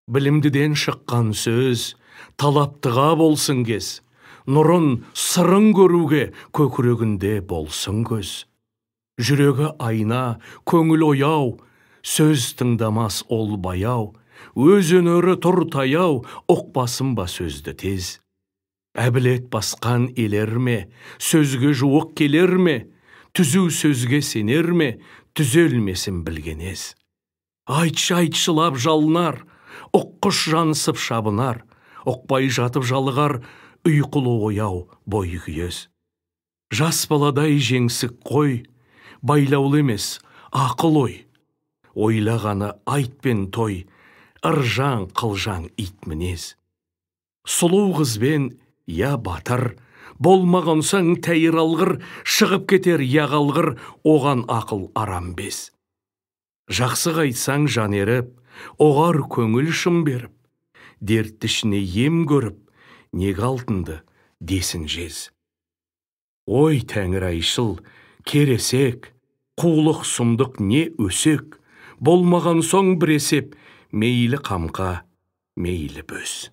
Білімдіден шыққан сөз, талаптыға болсын кез. Нұрын, сырын көруге көкірегінде болсын көз. Жүрегі айна, көңіл ояу, сөз тыңдамас ол баяу. Өз өнері тұр таяу, оқпасын ба сөзді тез. Әбілет басқан елер ме, сөзге жуық келер ме, түзу сөзге сенер ме, түзелмесін білгенез. Айтшылап жалынар, оққыш жанысып шабынар, оқпай жатып жалығар, ұйқылы ояу бой күйез. Жас баладай жеңсік қой, байлаулы емес, ақыл ой. Ойлағаны айт пен той, ыржаң қылжаң ит мінез. Сұлу қызбен я батыр, болмаған соң тәйір алғыр, шығып кетер я қалғыр, оған ақыл арам без. Жақсы қайтсаң жан еріп, оғар көңіл шын беріп, дертті ішіне ем көріп, неге алтынды десін жез. Ой тәңір айшыл, кересек, қулық сұмдық не өсек, болмаған соң бір есеп, мейлі қамқа, мейлі бөз.